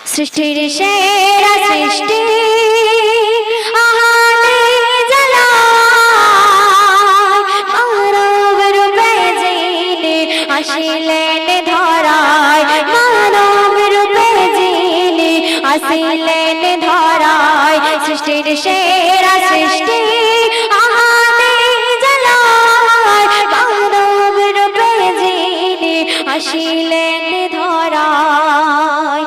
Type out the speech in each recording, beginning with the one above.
সৃষ্টির সেরা সৃষ্টি আহাদে জালাল মানব রূপে যিনি আসিলেন ধরায়, মানব রূপে যিনি আসিলেন ধরায়। সৃষ্টির সেরা সৃষ্টি আহাদে জালাল মানব রূপে যিনি আসিলেন ধরায়।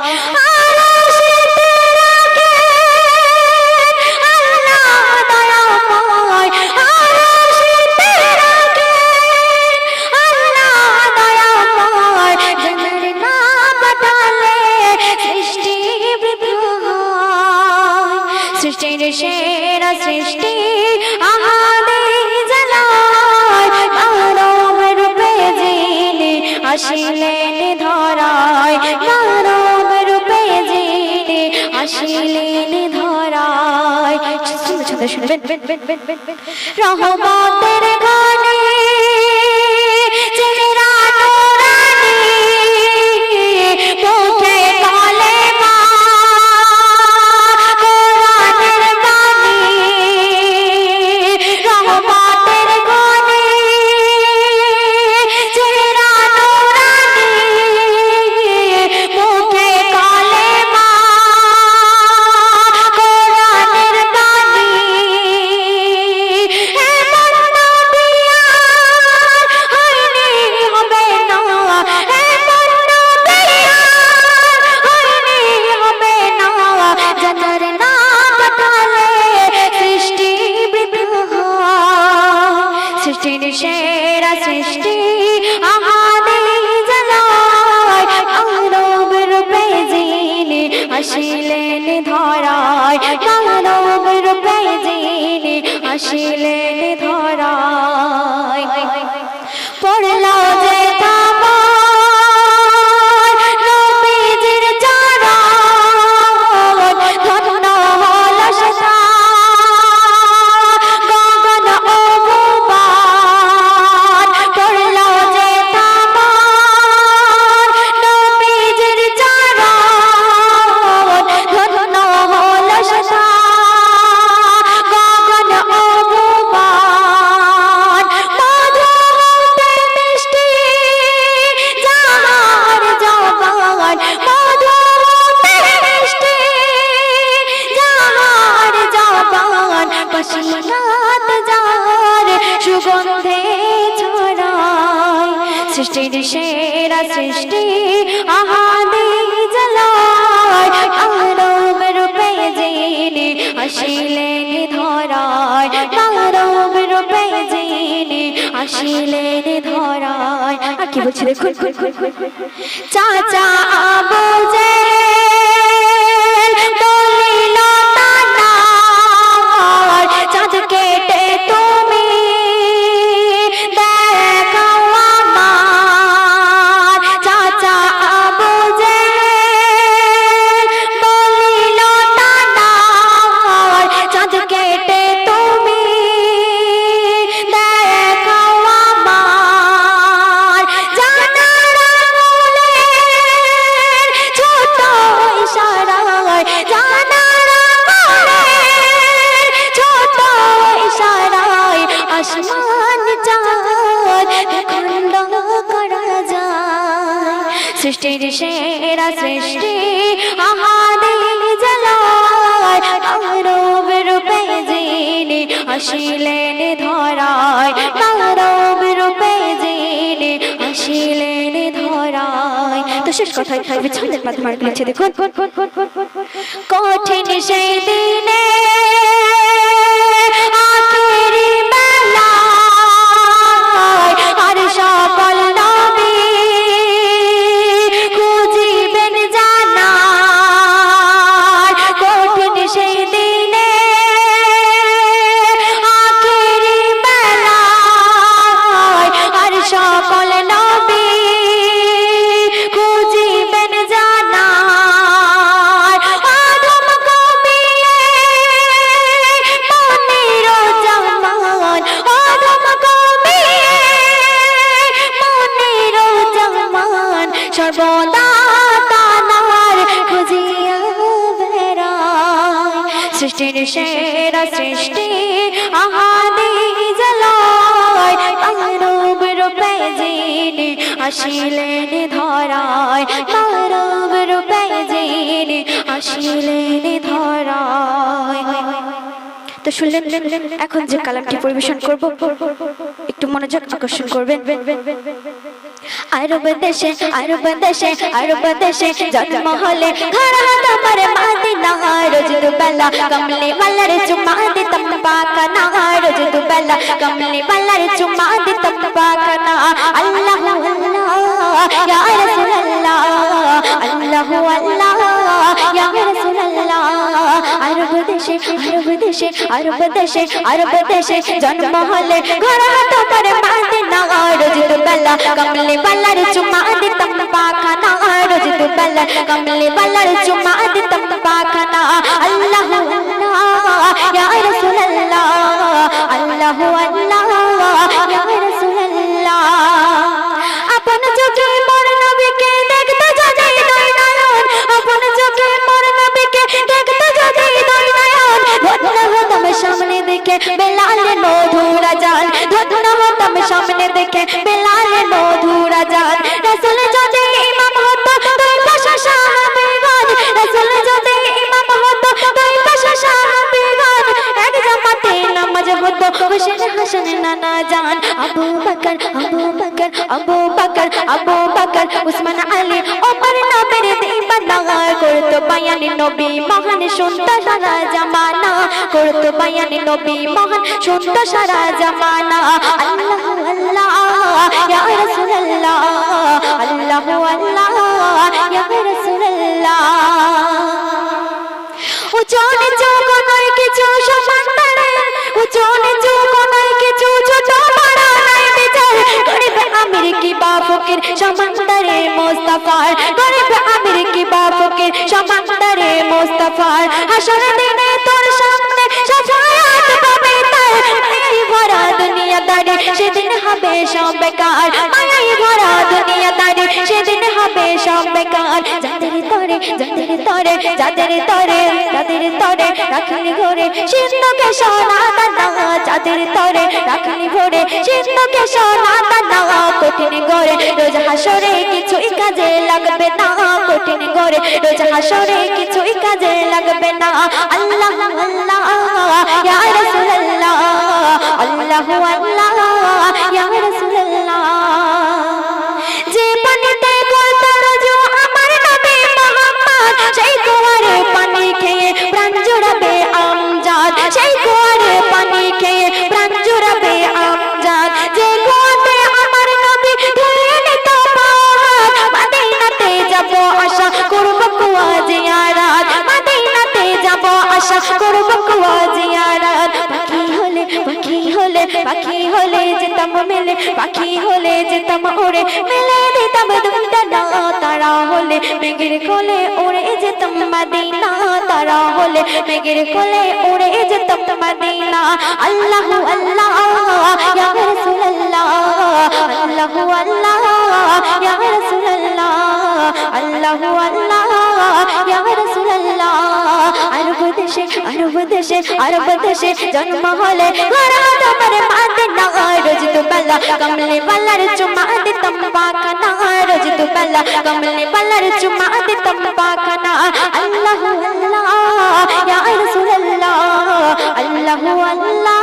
সৃষ্টির সেরা সৃষ্টি আহাদে জালাল মানব রূপে যিনি আসিলেন ধরায়, মানব রূপে যিনি আসিলেন ধরায়। শুনবেন রহমতের গানে চেহারা নূরানী, মুখে কালেমা কোরআনের বাণী। রহমতের গানে চেহারা নূরানী, মুখে কালেমা কোরআনের বাণী। সৃষ্টির সেরা সৃষ্টি আহাদে জালাল মানব রূপে যিনি আসিলেন ধরায়, মানব রূপে যিনি আসিলেন ধরায়। পড়লো যে তামার নবীজির চরণ, ধন্য হলো সেটা গগন ও ভুবন। পড়লো যে তামার নবীজির চরণ, ধন্য হলো সেটা গগন ও ভুবন। মধু হতে মিষ্টি যাহার জবান, মধু হতে মিষ্টি যাহার জবান, পশিনাত যার সুগন্ধে ছড়ায়। সৃষ্টির সেরা সৃষ্টি আহাদে জালাল মানব রূপে যিনি আসিলেন ধরায়, মানব রূপে যিনি আসিলেন ধরায়। আর কি বলছি দেখুন, চাচা আবু জেহেল বলিল তার, চাঁদ কেটে তুমি দেখাও আমার। চাচা আবু জেহেল বলিল তার, চাঁদ কেটে তুমি দেখাও আমার। জানার আঙুলের ছোট ইশারায়, জানার আঙুলের ছোট ইশারায় আসমান চাঁদ খণ্ড করা যায়। সৃষ্টির সেরা সৃষ্টি আহাদে জালাল মানব রূপে যিনি আসিলেন ধরায়, মানব রূপে যিনি আসিলেন ধরায়। তো শেষ কথায় ছন্দের মাধ্যমে আর লিখছে দেখুন, কঠিন সেই দিনে আখেরি বেলায় আর সকল নবী খুঁজিবেন জান্নাত। কঠিন সেই দিনে আখেরি বেলায় আর সকল নবী খুঁজিবেন জান্নাত। আদম কবিয়ে মনির জামান, আদম কবিয়ে সৃষ্টির সেরা সৃষ্টি আহাদি জালায় মানব রূপে যিনি আসিলেন ধরায় মানব রূপে যিনি আসিলেন ধরায়। তো শুনলেন, এখন যে কালামটি পরিবেশন করব একটু মনোযোগ আকর্ষণ করবেন। আরব দেশে আরব দেশে আরব দেশে জন্ম হলে ঘর তোমার মদিনা রোজ দুবেলা কমলি ওয়ালার চুমা দিতাম পাকনা রোজ দুবেলা কমলি ওয়ালার চুমা দিতাম পাকনা। আল্লাহ আল্লাহ ইয়া রাসূলুল্লাহ আল্লাহ আল্লাহ ইয়া রাসূলুল্লাহ। আরব দেশে আরব দেশে আরব দেশে আরব দেশে জন্ম হলে ঘর তোমার মদিনা রোজ দুবেলা কমলি ওয়ালার চুমা দিতাম পাকনা রোজ দুবেলা কমলি ওয়ালার চুমা দিতাম পাকনা। আল্লাহ আল্লাহ ইয়া রাসূলুল্লাহ আল্লাহ আল্লাহ ইয়া রাসূলুল্লাহ। আপন চোখে মোর নবীকে দেখতে যদি দুই নয়ন আপন চোখে মোর নবীকে দেখতে যদি দুই নয়ন ধন্য হতাম সামনে দেখে বেলালের মধুর আযান ধন্য হতাম সামনে দেখে বেলালের মধুর আযান। রাসূল যদি ইমাম হতো দুই পাশে সাহাবীগণ রাসূল যদি ইমাম হতো দুই পাশে সাহাবীগণ এক জামাতে নামাজ হতো হোসেন হাসান নানা জান। আবু বকর আবু বকর আবু বকর আবু বকর উসমান আলী ওমর নবীর দিবানা করতো বায়ান নবী মহান সুন্দর সারা জামানা করতো বায়ান নবী মহান সুন্দর সারা জামানা। আল্লাহ আল্লাহ ইয়া রাসূলুল্লাহ আল্লাহ আল্লাহ ইয়া রাসূলুল্লাহ। উঁচু নিচু কোনায় কিছু সমান তারে উঁচু নিচু কোনায় কিছু ছোট বড় নাই বিচার গরিব আমির কি বা ফকির সমান তারে মুস্তাফার গরিব আমির কি বা ফকির সমান তারে মুস্তাফার। হাসর দিনে তোর সামনে শাফায়াত পাবে তার মায়াই ভরা দুনিয়াদারি সেদিন হবে সব বেকার মায়াই ভরা দুনিয়াদারি সেদিন হবে সব বেকার। যাদের তরে যাদের তরে যাদের তরে যাদের তরে রাখলি ঘরে সিন্ধুকে সোনা দানা যাদের তরে রাখলি ঘরে সিন্ধুকে সোনা দানা কঠিন ঘরে রোজ হাসরে কিছুই কাজে লাগবে না কঠিন ঘরে রোজ হাসরে কিছুই কাজে লাগবে না। আল্লাহ আল্লাহ ইয়া রাসূলুল্লাহ আল্লাহ আল্লাহ ইয়া রাসূলুল্লাহ। যে পানিতে করত রজু আমার নবী মুহাম্মদ সেই কুয়ারে পানি খেয়ে প্রাণ জুড়াবে আমজাদ সেই কুয়ারে পানি খেয়ে প্রাণ জুড়াবে আমজাদ। যে কুয়াতে আমার নবী ধুয়ে নিত পাহাড় মদিনাতে যাব আশা করব কুয়া জিয়ারত মদিনাতে যাব আশা করব কুয়া জিয়ারত। পাখি হলে পাখি হলে পাখি হলে যেতাম মেলে পাখি হলে যেতাম উড়ে মেলে দিতাম দুইটা না তারা হলে মেঘের কোলে উড়ে যেতাম মদিনা তারা হলে মেঘের কোলে উড়ে যেতাম মদিনা। আল্লাহ আল্লাহ ইয়া রাসূলুল্লাহ আল্লাহ আল্লাহ ইয়া রাসূলুল্লাহ আল্লাহ আল্লাহ ইয়া রাসূলুল্লাহ। আরব দেশে আরব দেশে আরব দেশে জন্ম হলে ঘর তোমার মদিনা রোজ দুবেলা কমলি ওয়ালার চুমা দিতাম পাকনা রোজ দুবেলা কমলি ওয়ালার চুমা দিতাম পাকনা। আল্লাহ আল্লাহ ইয়া রাসূলুল্লাহ আল্লাহ আল্লাহ